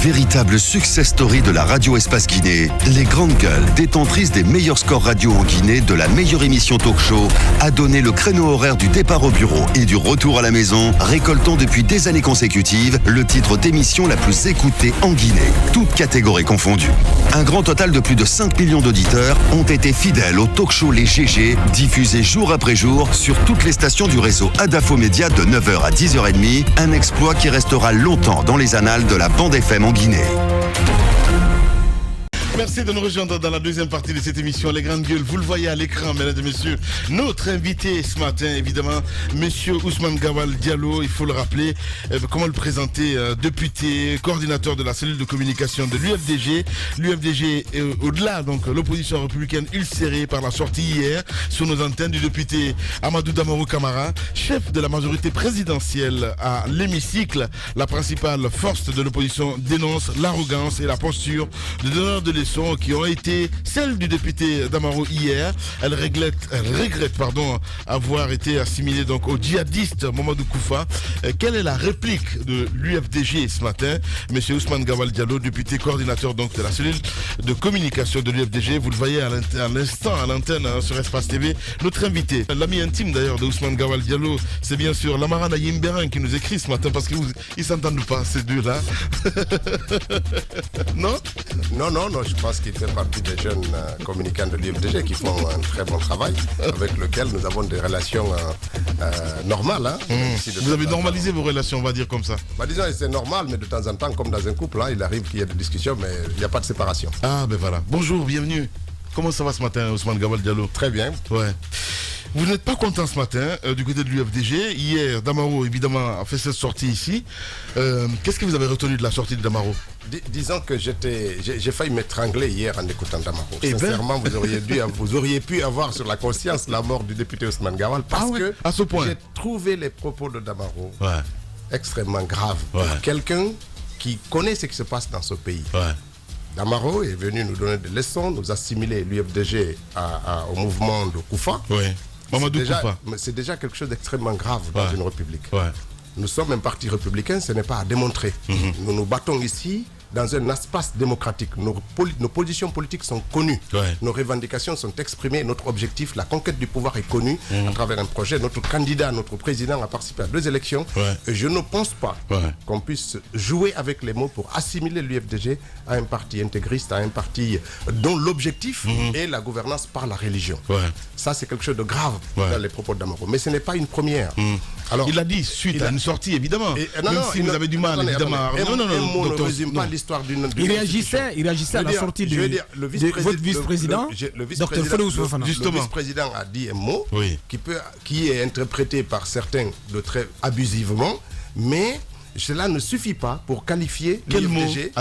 Véritable success story de la radio Espace Guinée, les grandes gueules, détentrices des meilleurs scores radio en Guinée, de la meilleure émission talk show, a donné le créneau horaire du départ au bureau et du retour à la maison, récoltant depuis des années consécutives le titre d'émission la plus écoutée en Guinée, toutes catégories confondues. Un grand total de plus de 5 millions d'auditeurs ont été fidèles au talk show Les GG, diffusé jour après jour sur toutes les stations du réseau Adafo Média de 9h à 10h30, un exploit qui restera longtemps dans les annales de la bande FM en Guinée. Merci de nous rejoindre dans la deuxième partie de cette émission Les Grandes Gueules. Vous le voyez à l'écran, mesdames et messieurs. Notre invité ce matin, évidemment, monsieur Ousmane Gawal Diallo, il faut le rappeler. Comment le présenter? Député, coordinateur de la cellule de communication de l'UFDG. L'UFDG, au-delà, donc l'opposition républicaine ulcérée par la sortie hier sur nos antennes du député Amadou Damarou Camara, chef de la majorité présidentielle à l'hémicycle. La principale force de l'opposition dénonce l'arrogance et la posture de donneur de leçons qui ont été celles du député Damarou hier. Elle regrette avoir été assimilée donc au djihadiste Mamadou Koufa. Quelle est la réplique de l'UFDG ce matin? Monsieur Ousmane Gawal Diallo, député coordinateur donc de la cellule de communication de l'UFDG. Vous le voyez à l'instant à l'antenne sur Espace TV. Notre invité, l'ami intime d'ailleurs de Ousmane Gawal Diallo, c'est bien sûr Lamara Nayimberin qui nous écrit ce matin parce qu'ils ne s'entendent pas ces deux-là. Non, je pense qu'il fait partie des jeunes communicants de l'UFDG qui font un très bon travail, avec lequel nous avons des relations normales. Vous avez normalisé vos relations, on va dire comme ça. Disons, c'est normal, mais de temps en temps, comme dans un couple, il arrive qu'il y ait des discussions, mais il n'y a pas de séparation. Ah, ben voilà. Bonjour, bienvenue. Comment ça va ce matin, Ousmane Gawal Diallo? Très bien. Ouais. Vous n'êtes pas content ce matin du côté de l'UFDG. Hier, Damarou, évidemment, a fait cette sortie ici. Qu'est-ce que vous avez retenu de la sortie de Damarou? Disons que j'ai failli m'étrangler hier en écoutant Damarou. Sincèrement, vous auriez pu avoir sur la conscience la mort du député Ousmane Gawal parce que à ce point. J'ai trouvé les propos de Damarou extrêmement graves. Quelqu'un qui connaît ce qui se passe dans ce pays. Damarou est venu nous donner des leçons, nous assimiler l'UFDG au mouvement de Koufa. C'est déjà quelque chose d'extrêmement grave dans une république. Nous sommes un parti républicain, ce n'est pas à démontrer. Nous nous battons ici dans un espace démocratique. Nos positions politiques sont connues. Nos revendications sont exprimées. Notre objectif, la conquête du pouvoir est connue à travers un projet. Notre candidat, notre président a participé à 2 élections. Et je ne pense pas qu'on puisse jouer avec les mots pour assimiler l'UFDG à un parti intégriste, à un parti dont l'objectif est la gouvernance par la religion. Ça, c'est quelque chose de grave dans les propos de Damarou. Mais ce n'est pas une première. Alors, il a dit suite à une sortie, évidemment. Si vous avez du mal, évidemment. Ne résume pas l'histoire d'une. Il réagissait à la sortie de votre vice-président, Dr Felo Ousmane. Le vice-président a dit un mot qui est interprété par certains de très abusivement, mais cela ne suffit pas pour qualifier l'UFDG.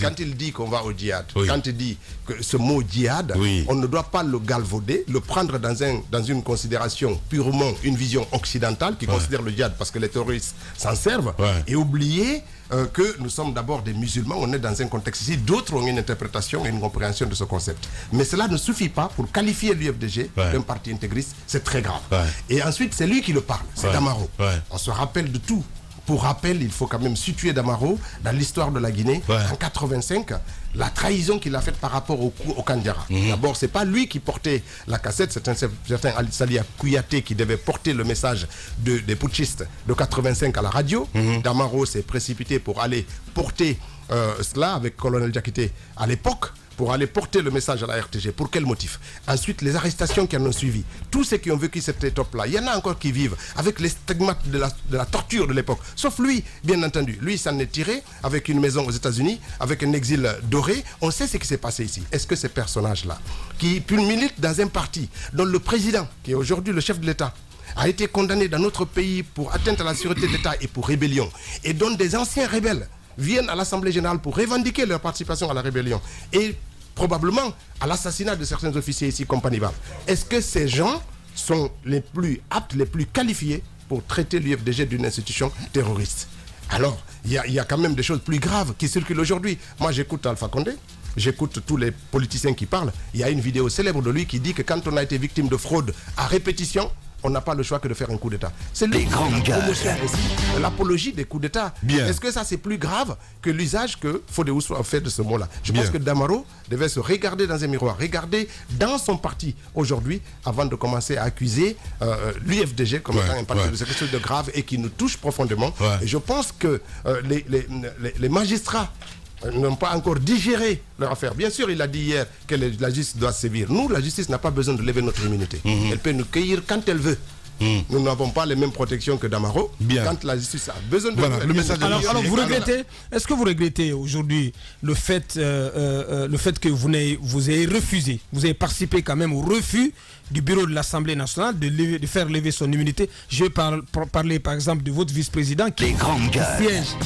Quand il dit qu'on va au djihad, quand il dit que ce mot djihad, on ne doit pas le galvauder, le prendre dans une considération purement, une vision occidentale qui considère le djihad parce que les terroristes s'en servent, et oublier que nous sommes d'abord des musulmans, on est dans un contexte ici, d'autres ont une interprétation et une compréhension de ce concept. Mais cela ne suffit pas pour qualifier l'UFDG d'un parti intégriste, c'est très grave. Et ensuite, c'est lui qui le parle, c'est Damarou. On se rappelle de tout. Pour rappel, il faut quand même situer Damarou dans l'histoire de la Guinée. En 85, la trahison qu'il a faite par rapport au Kandiara. D'abord, c'est pas lui qui portait la cassette, c'est un certain Ali Salia Kouyaté qui devait porter le message des putschistes de 85 à la radio. Damarou s'est précipité pour aller porter cela avec Colonel Diakité à l'époque, pour aller porter le message à la RTG. Pour quel motif? Ensuite, les arrestations qui en ont suivi. Tous ceux qui ont vécu cette étape-là, il y en a encore qui vivent avec les stigmates de la torture de l'époque. Sauf lui, bien entendu. Lui, s'en est tiré avec une maison aux États-Unis, avec un exil doré. On sait ce qui s'est passé ici. Est-ce que ces personnages-là, qui militent dans un parti, dont le président, qui est aujourd'hui le chef de l'État, a été condamné dans notre pays pour atteinte à la sûreté de l'État et pour rébellion, et dont des anciens rebelles viennent à l'Assemblée générale pour revendiquer leur participation à la rébellion et probablement à l'assassinat de certains officiers ici comme Panival. Est-ce que ces gens sont les plus aptes, les plus qualifiés pour traiter l'UFDG d'une institution terroriste? Alors, il y a quand même des choses plus graves qui circulent aujourd'hui. Moi, j'écoute Alpha Condé, j'écoute tous les politiciens qui parlent. Il y a une vidéo célèbre de lui qui dit que quand on a été victime de fraude à répétition, on n'a pas le choix que de faire un coup d'État. C'est lui qui a l'apologie des coups d'État. Est-ce que ça c'est plus grave que l'usage que Fodéous a fait de ce mot-là? Je pense que Damaro devait se regarder dans un miroir, regarder dans son parti aujourd'hui avant de commencer à accuser l'UFDG comme étant un parti de quelque chose de grave et qui nous touche profondément. Et je pense que les magistrats n'ont pas encore digéré leur affaire. Bien sûr, il a dit hier que la justice doit sévir. Nous, la justice n'a pas besoin de lever notre immunité. Elle peut nous cueillir quand elle veut. Nous n'avons pas les mêmes protections que Damaro. Quand la justice a besoin de... le message. Alors vous regrettez, est-ce que vous regrettez aujourd'hui le fait que vous ayez refusé, vous avez participé quand même au refus du bureau de l'Assemblée nationale de faire lever son immunité? Je vais parler par exemple de votre vice-président qui siège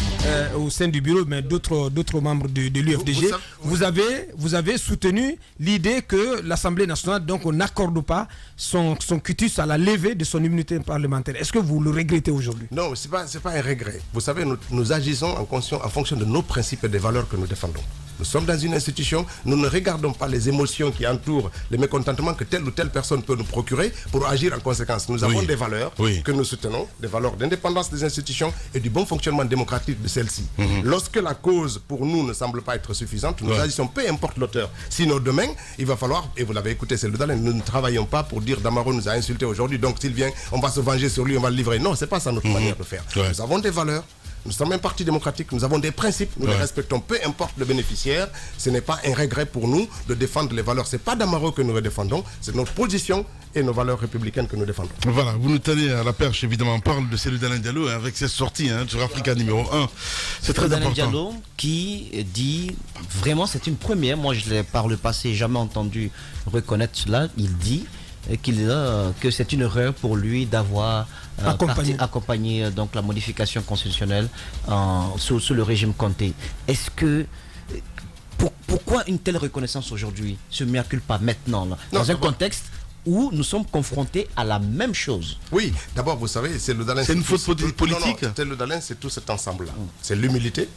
au sein du bureau, mais d'autres membres de l'UFDG. Vous avez soutenu l'idée que l'Assemblée nationale, donc on n'accorde pas son quitus à la levée de son immunité parlementaire. Est-ce que vous le regrettez aujourd'hui? Non, c'est pas un regret. Vous savez, nous agissons en fonction de nos principes et des valeurs que nous défendons. Nous sommes dans une institution, nous ne regardons pas les émotions qui entourent les mécontentements que telle ou telle personne peut nous procurer pour agir en conséquence. Nous avons des valeurs que nous soutenons, des valeurs d'indépendance des institutions et du bon fonctionnement démocratique de celles-ci. Lorsque la cause pour nous ne semble pas être suffisante, nous agissons, peu importe l'auteur. Sinon demain, il va falloir, et vous l'avez écouté, c'est le Dalen, nous ne travaillons pas pour dire Damaro nous a insulté aujourd'hui, donc s'il vient, on va se venger sur lui, on va le livrer. Non, c'est pas ça notre manière de faire. Nous avons des valeurs. Nous sommes un parti démocratique, nous avons des principes, nous les respectons, peu importe le bénéficiaire. Ce n'est pas un regret pour nous de défendre les valeurs. Ce n'est pas Damaro que nous défendons, c'est notre position et nos valeurs républicaines que nous défendons. Voilà, vous nous tenez à la perche, évidemment. On parle de Cellou Dalein Diallo avec ses sorties sur Africa numéro 1. C'est très important. Diallo qui dit, vraiment c'est une première, moi je l'ai par le passé jamais entendu reconnaître cela, il dit que c'est une erreur pour lui d'avoir accompagné donc la modification constitutionnelle sous le régime Conté. Est-ce que pourquoi une telle reconnaissance aujourd'hui, ce mea culpa maintenant là, dans un contexte où nous sommes confrontés à la même chose? Oui, d'abord vous savez, c'est une faute politique. Cellou Dalein, c'est tout cet ensemble-là. C'est l'humilité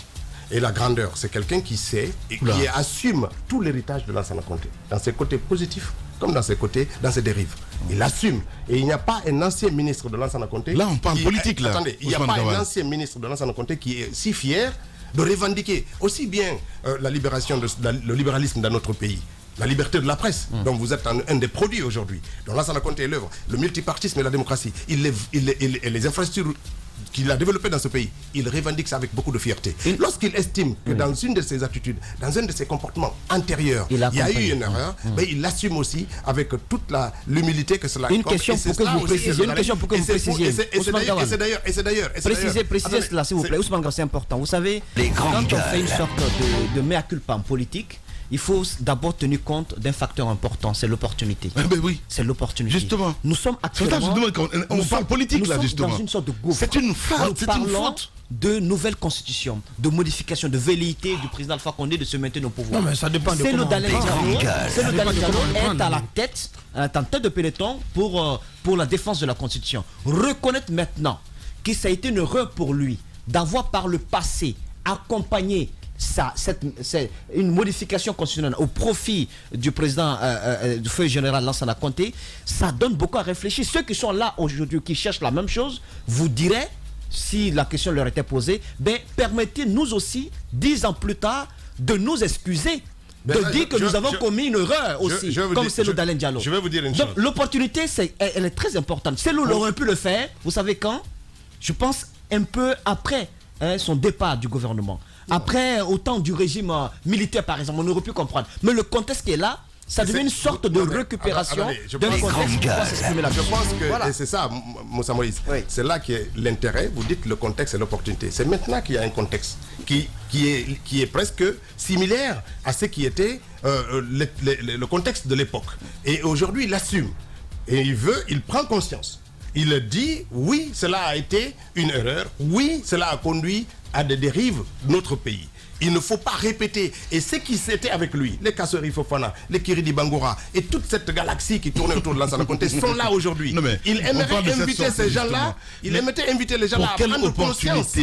et la grandeur. C'est quelqu'un qui sait et qui assume tout l'héritage de Lansana Conté, dans ses côtés positifs comme dans ses côtés, dans ses dérives. Il assume. Et il n'y a pas un ancien ministre de Lansana Conté... Là, on parle politique, là. Attendez, il n'y a pas un ancien ministre de Lansana Conté qui est si fier de revendiquer aussi bien la libération, le libéralisme dans notre pays, la liberté de la presse, dont vous êtes un des produits aujourd'hui, dont Lansana Conté est l'œuvre, le multipartisme et la démocratie, et les infrastructures qu'il a développé dans ce pays, il revendique ça avec beaucoup de fierté. Lorsqu'il estime que dans une de ses attitudes, dans un de ses comportements antérieurs, il y a eu une erreur, mais il l'assume aussi avec toute l'humilité que cela... Une question pour que vous précisiez. Et c'est d'ailleurs... Précisez cela, s'il vous plaît. Ousmane Gawa, c'est important. Vous savez, quand on fait une sorte de mea culpa en politique, il faut d'abord tenir compte d'un facteur important, c'est l'opportunité. Oui. C'est l'opportunité. Justement. Nous sommes actuellement... On parle politique là, justement. Dans une sorte de gouffre. C'est une faute. Nous parlons de nouvelles constitutions, de modification, de velléité du président Alpha Condé de se maintenir au pouvoir. Non, mais ça dépend de Cellou Dalein Diallo est à la tête, en tête de peloton pour la défense de la Constitution. Reconnaître maintenant que ça a été une erreur pour lui d'avoir par le passé accompagné c'est une modification constitutionnelle au profit du président du feu général Lansana Conté, ça donne beaucoup à réfléchir. Ceux qui sont là aujourd'hui, qui cherchent la même chose, vous diraient, si la question leur était posée, permettez-nous aussi, 10 ans plus tard, de nous excuser, de dire que nous avons commis une erreur aussi, comme Cellou Dalein Diallo. Je vais vous dire une chose. Donc l'opportunité, elle est très importante. Cellou aurait pu le faire, vous savez quand? Je pense un peu après son départ du gouvernement. Après, au temps du régime militaire, par exemple, on aurait pu comprendre. Mais le contexte qui est là, ça devient une sorte de récupération d'un contexte qui doit s'exprimer là. Je pense que, et c'est ça, Moussa Moïse, c'est là qui est l'intérêt. Vous dites le contexte et l'opportunité. C'est maintenant qu'il y a un contexte qui est presque similaire à ce qui était le contexte de l'époque. Et aujourd'hui, il assume. Et il prend conscience. Il dit, oui, cela a été une erreur. Oui, cela a conduit à des dérives de notre pays. Il ne faut pas répéter. Et ceux qui étaient avec lui, les Kassori Fofana, les Kiridi Bangoura et toute cette galaxie qui tournait autour de Lansana Conté sont là aujourd'hui. Il aimerait inviter ces gens-là, il aimerait inviter les gens-là à prendre conscience.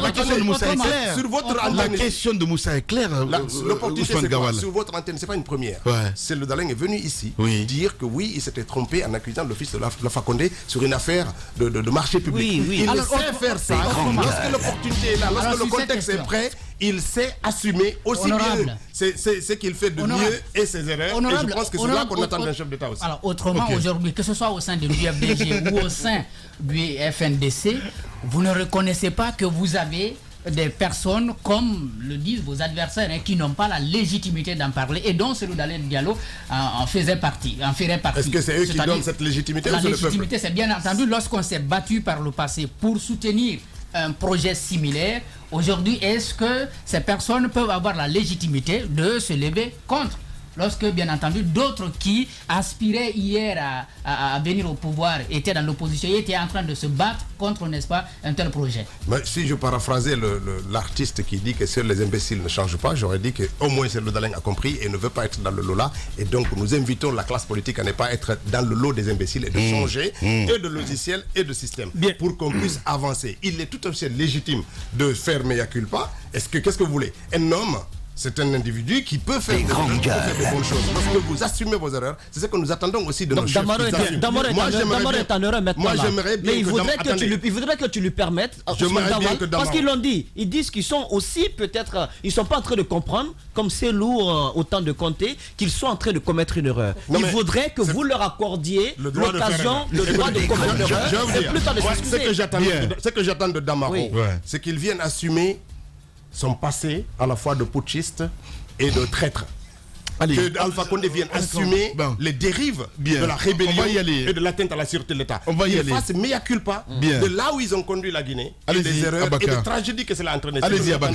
La question de Moussa est claire. Sur votre antenne, la question de Moussa est claire. L'opportunité, c'est quoi? Sur votre antenne, c'est pas une première. C'est le Daleng est venu ici dire que oui, il s'était trompé en accusant le fils de Alpha Condé sur une affaire de marché public. Il sait faire ça. Lorsque l'opportunité est là, lorsque le contexte est prêt, il sait assumer aussi bien ce qu'il fait de mieux et ses erreurs. Et je pense que c'est là qu'on attend d'un chef d'État aussi. Alors autrement, aujourd'hui, que ce soit au sein de l'UFDG ou au sein du FNDC, vous ne reconnaissez pas que vous avez des personnes, comme le disent vos adversaires, qui n'ont pas la légitimité d'en parler, et dont Cellou Dalein Diallo en ferait partie. Est-ce que c'est eux qui donnent cette légitimité? La légitimité, c'est bien entendu lorsqu'on s'est battu par le passé pour soutenir un projet similaire. Aujourd'hui, est-ce que ces personnes peuvent avoir la légitimité de se lever contre, lorsque bien entendu d'autres qui aspiraient hier à venir au pouvoir étaient dans l'opposition et étaient en train de se battre contre, n'est-ce pas, un tel projet? Mais si je paraphrasais l'artiste qui dit que seuls les imbéciles ne changent pas, j'aurais dit qu'au moins Cellou Dalein a compris et ne veut pas être dans le lot là. Et donc nous invitons la classe politique à ne pas être dans le lot des imbéciles et de changer et de logiciel et de système pour qu'on puisse avancer. Il est tout à fait légitime de faire mea culpa. Qu'est-ce que vous voulez? Un homme, c'est un individu qui peut faire des bonnes choses. Parce que vous assumez vos erreurs. C'est ce que nous attendons aussi de nos chefs. Damaro est en erreur maintenant. Moi, j'aimerais bien mais il voudrait que tu lui permettes. Parce qu'ils l'ont dit. Ils disent qu'ils sont aussi peut-être... Ils ne sont pas en train de comprendre, comme Cellou au temps de Conté, qu'ils sont en train de commettre une erreur. Il voudrait que vous leur accordiez l'occasion, le droit de commettre une erreur. C'est plus tard de s'excuser. Ce que j'attends de Damaro, c'est qu'il vienne assumer son passé à la fois de putschiste et de traître. Que Alpha Condé vienne assumer les dérives de la rébellion et de l'atteinte à la sûreté de l'État. Il fasse mea culpa de là où ils ont conduit la Guinée, et des erreurs et des tragédies que cela a entraîné. Allez-y, pas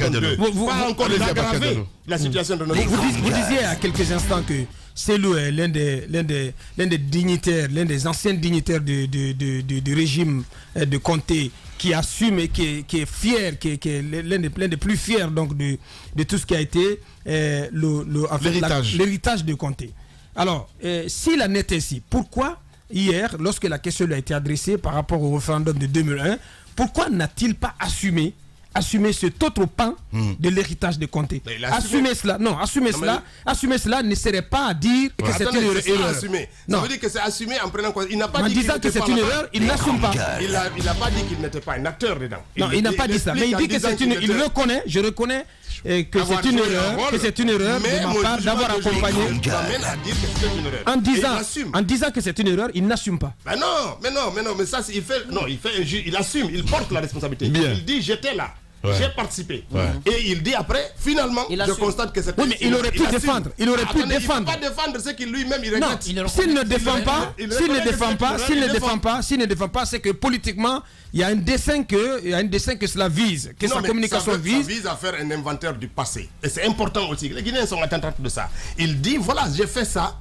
encore d'aggraver la situation de notre vous disiez à quelques instants que Cellou est l'un des dignitaires, l'un des anciens dignitaires du régime de Conté, qui assume et qui est fier, qui est l'un des plus fiers donc de tout ce qui a été l'héritage de Conté. Alors, s'il en est ainsi, pourquoi hier, lorsque la question lui a été adressée par rapport au référendum de 2001, pourquoi n'a-t-il pas assumé cet autre pan de l'héritage de Conté? Assumer cela ne serait pas à dire que c'est une erreur. Ça veut dire que c'est assumé en prenant quoi? Il n'a pas dit que c'est une erreur, il n'assume pas. Il n'a pas dit qu'il n'était pas un acteur dedans. Non, il n'a pas dit ça, mais il dit que c'est une... Il reconnaît, je reconnais que c'est une erreur de ma part d'avoir accompagné. En disant que c'est une erreur, il n'assume pas. Mais ça il assume, il porte la responsabilité. Il dit j'étais là. J'ai participé. Et il dit après, finalement, je constate que c'est... Oui, mais il aurait pu défendre. Il aurait pu défendre. Il ne peut pas défendre ce qu'il lui-même il regrette. S'il ne défend pas, c'est que politiquement, il y a un dessein que cela vise, que sa communication vise. Ça vise à faire un inventaire du passé. Et c'est important aussi. Les Guinéens sont atteints de ça. Il dit, voilà, j'ai fait ça.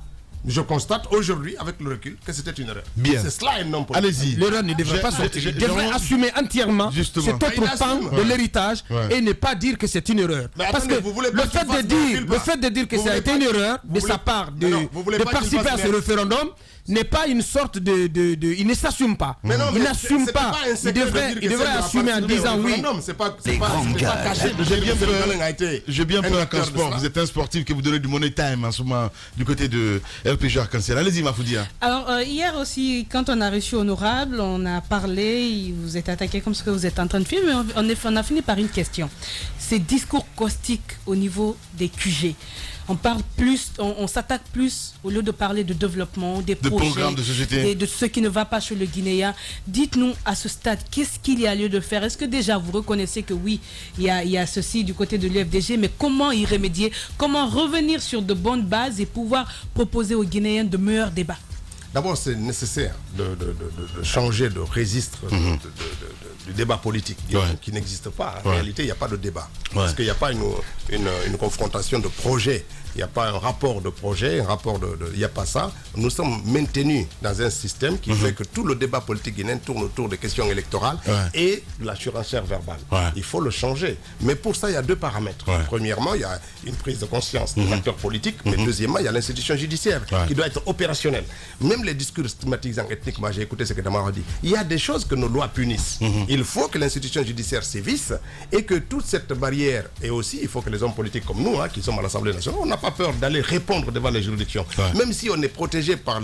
Je constate aujourd'hui, avec le recul, que c'était une erreur. Bien. C'est cela un homme politique. Allez-y. L'erreur ne devrait pas sortir. Il devrait assumer entièrement cet autre pan de l'héritage et ne pas dire que c'est une erreur. Parce que le fait de dire que ça a été une erreur de sa part de participer à ce référendum n'est pas une sorte il ne s'assume pas. Il n'assume pas. Il devrait assumer en disant oui. C'est pas caché. J'ai bien peur qu'en sport, vous êtes un sportif que vous donnez du money time en ce moment du côté de RPG Arc-en-Ciel. Allez-y, Mafoudia. Alors, hier aussi, quand on a reçu Honorable, on a parlé, vous êtes attaqué comme ce que vous êtes en train de faire, mais on a fini par une question. Ces discours caustiques au niveau des QG. On parle plus, on s'attaque plus au lieu de parler de développement, des projets, de société, de ce qui ne va pas chez le Guinéen. Dites-nous à ce stade, qu'est-ce qu'il y a lieu de faire? Est-ce que déjà vous reconnaissez que oui, il y a ceci du côté de l'UFDG, mais comment y remédier? Comment revenir sur de bonnes bases et pouvoir proposer aux Guinéens de meilleurs débats? D'abord, c'est nécessaire de changer de registre du débat politique qui n'existe pas. En réalité, il n'y a pas de débat. Parce qu'il n'y a pas une confrontation de projets. Il n'y a pas un rapport de projet, il n'y a pas ça. Nous sommes maintenus dans un système qui fait que tout le débat politique guinéen tourne autour des questions électorales et de la surenchère verbale. Il faut le changer. Mais pour ça, il y a deux paramètres. Premièrement, il y a une prise de conscience des acteurs politiques. Mais deuxièmement, il y a l'institution judiciaire qui doit être opérationnelle. Même les discours stigmatisants ethniquement, j'ai écouté ce que Damaro a dit. Il y a des choses que nos lois punissent. Il faut que l'institution judiciaire sévisse et que toute cette barrière, et aussi il faut que les hommes politiques comme nous, qui sommes à l'Assemblée nationale, on n'a pas peur d'aller répondre devant les juridictions. Même si on est protégé par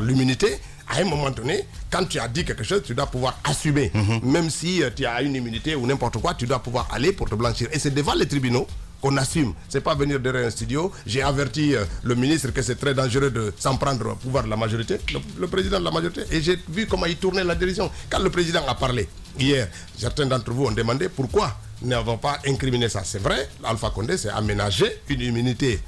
l'immunité, à un moment donné, quand tu as dit quelque chose, tu dois pouvoir assumer. Même si tu as une immunité ou n'importe quoi, tu dois pouvoir aller pour te blanchir. Et c'est devant les tribunaux qu'on assume. C'est pas venir derrière un studio. J'ai averti le ministre que c'est très dangereux de s'en prendre au pouvoir de la majorité, le président de la majorité, et j'ai vu comment il tournait la dérision. Quand le président a parlé hier, certains d'entre vous ont demandé pourquoi nous n'avons pas incriminé ça. C'est vrai, Alpha Condé s'est aménagé une immunité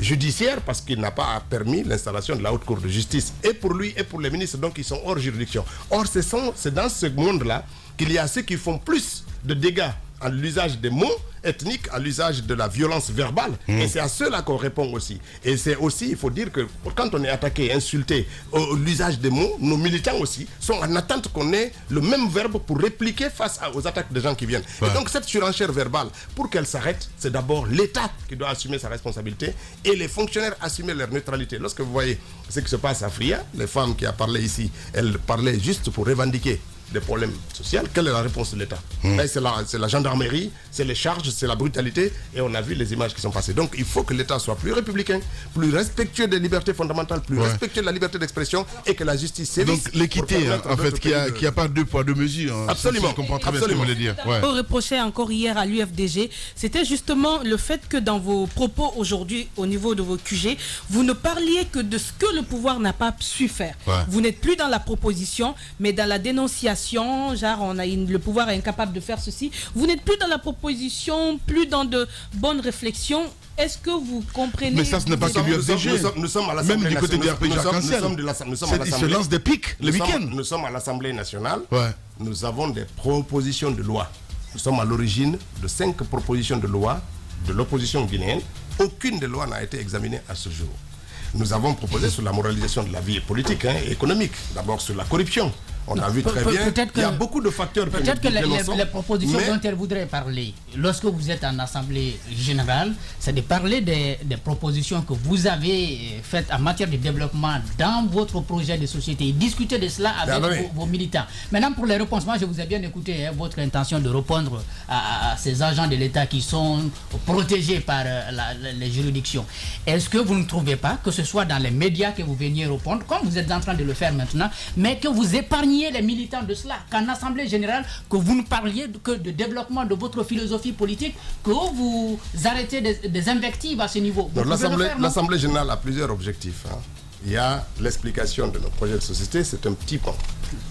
judiciaire parce qu'il n'a pas permis l'installation de la haute cour de justice, et pour lui et pour les ministres, donc ils sont hors juridiction. Or c'est dans ce monde-là qu'il y a ceux qui font plus de dégâts à l'usage des mots ethniques, à l'usage de la violence verbale. Et c'est à ceux-là qu'on répond aussi. Et c'est aussi, il faut dire que quand on est attaqué, insulté, l'usage des mots, nos militants aussi sont en attente qu'on ait le même verbe pour répliquer face aux attaques des gens qui viennent. Et donc cette surenchère verbale, pour qu'elle s'arrête, c'est d'abord l'État qui doit assumer sa responsabilité et les fonctionnaires assumer leur neutralité. Lorsque vous voyez ce qui se passe à Fria, les femmes qui ont parlé ici, elles parlaient juste pour revendiquer des problèmes sociaux. Quelle est la réponse de l'État? C'est la gendarmerie, c'est les charges, c'est la brutalité, et on a vu les images qui sont passées. Donc il faut que l'État soit plus républicain, plus respectueux des libertés fondamentales, plus respectueux de la liberté d'expression, et que la justice sévisse. Donc l'équité, en fait, qu'il n'y a pas deux poids, deux mesures. Absolument. Je comprends très bien ce que vous voulez dire. On reprochait encore hier à l'UFDG, c'était justement le fait que dans vos propos aujourd'hui, au niveau de vos QG, vous ne parliez que de ce que le pouvoir n'a pas su faire. Vous n'êtes plus dans la proposition, mais dans la dénonciation. Genre le pouvoir est incapable de faire ceci. Vous n'êtes plus dans la proposition, plus dans de bonnes réflexions. Est-ce que vous comprenez? Mais ça, ce n'est pas que l'UFDG. Nous sommes à l'Assemblée nationale. Même du côté du RPG Arc-en-Ciel. Ils se lancent des pics le week-end. Nous sommes à l'Assemblée nationale. Nous avons des propositions de loi. Nous sommes à l'origine de 5 propositions de loi de l'opposition guinéenne. Aucune des lois n'a été examinée à ce jour. Nous avons proposé sur la moralisation de la vie politique et économique. D'abord sur la corruption. On a vu très bien, il y a beaucoup de facteurs. Peut-être que les propositions dont elle voudrait parler, lorsque vous êtes en Assemblée générale, c'est de parler des propositions que vous avez faites en matière de développement dans votre projet de société et discuter de cela avec vos militants. Maintenant, pour les réponses, moi je vous ai bien écouté, votre intention de répondre à ces agents de l'État qui sont protégés par les juridictions. Est-ce que vous ne trouvez pas que ce soit dans les médias que vous veniez répondre, comme vous êtes en train de le faire maintenant, mais que vous épargnez les militants de cela, qu'en Assemblée générale, que vous ne parliez que de développement de votre philosophie politique, que vous arrêtez des invectives à ce niveau? L'Assemblée générale a plusieurs objectifs. Il y a l'explication de nos projets de société, c'est un petit pan.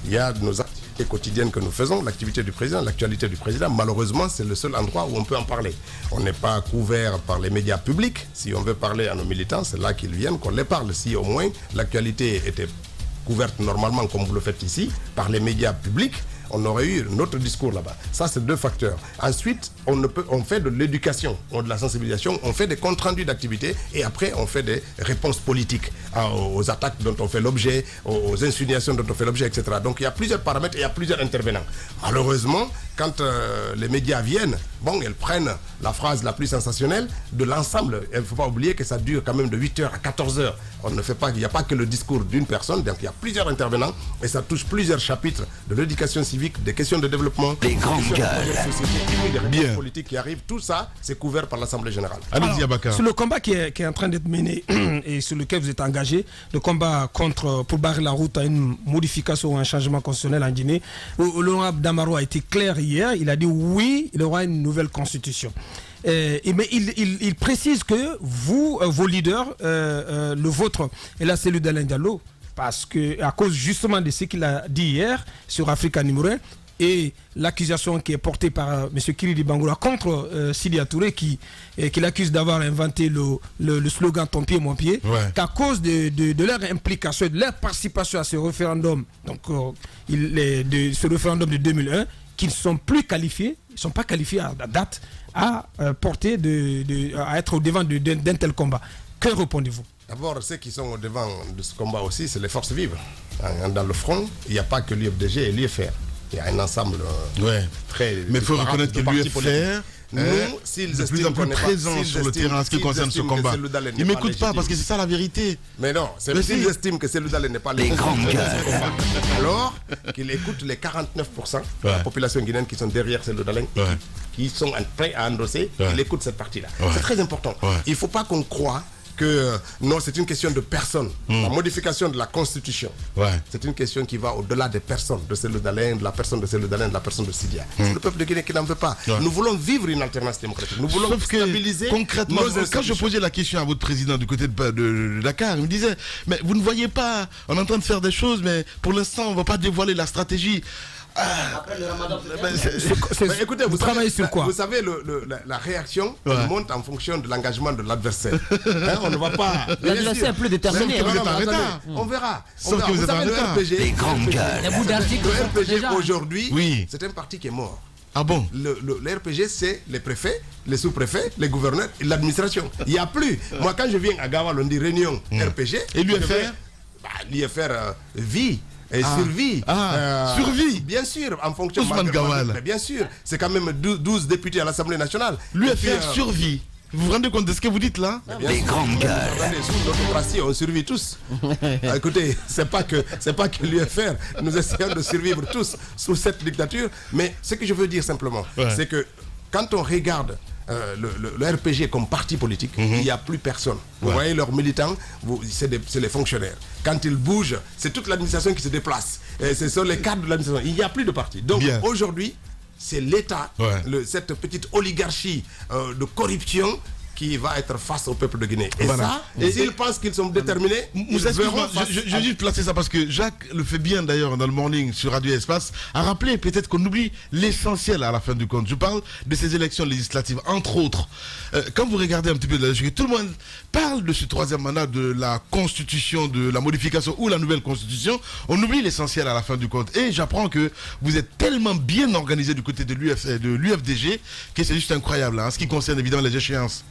Il y a nos activités quotidiennes que nous faisons, l'activité du président, l'actualité du président. Malheureusement, c'est le seul endroit où on peut en parler. On n'est pas couvert par les médias publics. Si on veut parler à nos militants, c'est là qu'ils viennent qu'on les parle. Si au moins l'actualité était couverte normalement comme vous le faites ici, par les médias publics, on aurait eu notre discours là-bas. Ça, c'est 2 facteurs. Ensuite, on fait de l'éducation, de la sensibilisation, on fait des comptes rendus d'activité et après, on fait des réponses politiques aux attaques dont on fait l'objet, aux insinuations dont on fait l'objet, etc. Donc, il y a plusieurs paramètres et il y a plusieurs intervenants. Malheureusement, quand les médias viennent, elles prennent la phrase la plus sensationnelle de l'ensemble. Il ne faut pas oublier que ça dure quand même de 8h à 14h. On ne fait pas, il n'y a pas que le discours d'une personne, donc il y a plusieurs intervenants et ça touche plusieurs chapitres de l'éducation civique, des questions de développement, des grandes gueules, des politiques qui arrivent. Tout ça, c'est couvert par l'Assemblée générale. Allez-y, Abakar. Sur le combat qui est en train d'être mené et sur lequel vous êtes engagé, le combat pour barrer la route à une modification ou un changement constitutionnel en Guinée, l'honorable Damaro a été clair hier, il a dit oui, il y aura une nouvelle constitution. Mais il précise que vous, vos leaders, le vôtre et la cellule d'Alain Diallo, parce que à cause justement de ce qu'il a dit hier sur Africa numéro 1, et l'accusation qui est portée par M. Kiridi Bangoura contre Sidya Touré qui l'accuse d'avoir inventé le slogan ton pied mon pied, qu'à cause de leur implication, de leur participation à ce référendum, donc ce référendum de 2001, qu'ils ne sont plus qualifiés, ils ne sont pas qualifiés à date à porter à être au devant d'un tel combat. Que répondez-vous? D'abord, ceux qui sont au devant de ce combat aussi, c'est les forces vives. Dans le front, il n'y a pas que l'UFDG et l'UFR. Il y a un ensemble très... Mais il faut reconnaître que l'UFR est de plus en plus présent sur le terrain en ce qui concerne ce combat. Ils ne m'écoutent pas parce que c'est ça la vérité. Mais non, s'ils estiment que Cellou Dalein n'est pas légitime de ce combat, alors qu'ils écoutent les 49% de la population guinéenne qui sont derrière Cellou Dalein, qui sont prêts à endosser, qu'ils écoutent cette partie-là. C'est très important. Il ne faut pas qu'on croie que non, c'est une question de personne. La modification de la Constitution, c'est une question qui va au-delà des personnes, de Cellou Dalein, de la personne de Cellou Dalein, de la personne de Sidya. C'est le peuple de Guinée qui n'en veut pas. Nous voulons vivre une alternance démocratique. Nous voulons stabiliser concrètement. Quand je posais la question à votre président du côté de Dakar, il me disait, mais vous ne voyez pas, on est en train de faire des choses, mais pour l'instant, on ne va pas dévoiler la stratégie. Après le ramadan, écoutez, vous travaillez sur quoi? Vous savez, la réaction monte en fonction de l'engagement de l'adversaire. On ne va pas. L'adversaire est plus déterminé. On verra. Sauf que vous êtes en retard. Les grandes gueules. Le RPG aujourd'hui, c'est un parti qui est mort. Ah bon? Le RPG, c'est les préfets, les sous-préfets, les gouverneurs et l'administration. Il n'y a plus. Moi, quand je viens à Gawal, on dit réunion RPG. Et l'UFR? L'UFR vit. Et survie. Survie. Bien sûr, en fonction de mais bien sûr, c'est quand même 12 députés à l'Assemblée nationale. L'UFR survit. Vous vous rendez compte de ce que vous dites là? Les grandes gueules. Sous l'autocratie, on survit tous. Écoutez, c'est pas que l'UFR, nous essayons de survivre tous sous cette dictature. Mais ce que je veux dire simplement, c'est que quand on regarde le RPG comme parti politique, il n'y a plus personne. Vous voyez leurs militants, c'est les fonctionnaires. Quand ils bougent, c'est toute l'administration qui se déplace. Et ce sont les cadres de l'administration. Il n'y a plus de parti. Donc aujourd'hui, c'est l'État, cette petite oligarchie de corruption qui va être face au peuple de Guinée. Et ça, s'ils pensent qu'ils sont déterminés, ils verront face. Je vais juste placer ça parce que Jacques le fait bien d'ailleurs dans le morning sur Radio Espace, a rappelé peut-être qu'on oublie l'essentiel à la fin du compte. Je parle de ces élections législatives, entre autres. Quand vous regardez un petit peu de la logique, tout le monde parle de ce troisième mandat, de la constitution, de la modification ou la nouvelle constitution. On oublie l'essentiel à la fin du compte. Et j'apprends que vous êtes tellement bien organisé du côté de l'UFDG que c'est juste incroyable, hein, en ce qui concerne évidemment les échéances.